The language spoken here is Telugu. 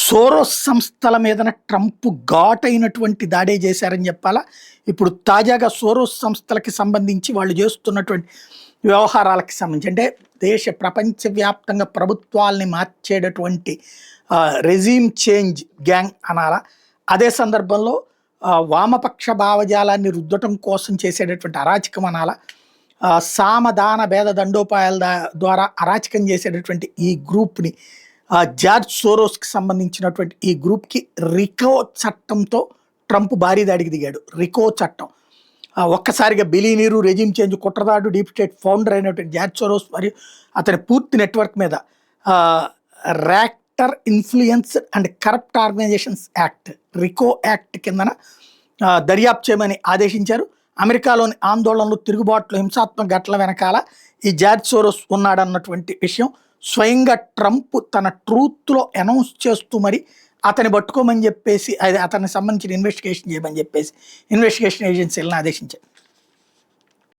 సోరోస్ సంస్థల మీదన ట్రంప్ ఘాటైనటువంటి దాడే చేశారని చెప్పాలా. ఇప్పుడు తాజాగా సోరోస్ సంస్థలకి సంబంధించి వాళ్ళు చేస్తున్నటువంటి వ్యవహారాలకి సంబంధించి అంటే ప్రపంచవ్యాప్తంగా ప్రభుత్వాల్ని మార్చేటటువంటి రెజీమ్ చేంజ్ గ్యాంగ్ అనాలా. అదే సందర్భంలో వామపక్ష భావజాలాన్ని రుద్దటం కోసం చేసేటటువంటి అరాచకం అనాలా. సామదాన భేద దండోపాయాల ద్వారా అరాచకం చేసేటటువంటి ఈ గ్రూప్ని జార్జ్ సోరోస్కి సంబంధించినటువంటి ఈ గ్రూప్కి రికో చట్టంతో ట్రంప్ భారీ దాడికి దిగాడు. రికో చట్టం ఒక్కసారిగా బిలీనీరు రెజిమ్ చేంజ్ కుట్రదాడు డీప్ స్టేట్ ఫౌండర్ అయినటువంటి జార్జ్ సోరోస్ మరియు అతని పూర్తి నెట్వర్క్ మీద racketeer influenced and corrupt organisations act RICO act కిందన దర్యాప్తు చేయమని ఆదేశించారు. అమెరికాలోని ఆందోళనలు, తిరుగుబాట్లు, హింసాత్మక ఘటనల వెనకాల ఈ జార్జ్ సోరోస్ ఉన్నాడన్నటువంటి విషయం స్వయంగా ట్రంప్ తన ట్రూత్లో అనౌన్స్ చేస్తూ మరి అతన్ని పట్టుకోమని చెప్పేసి అతనికి సంబంధించిన ఇన్వెస్టిగేషన్ చేయమని చెప్పేసి ఇన్వెస్టిగేషన్ ఏజెన్సీలను ఆదేశించారు.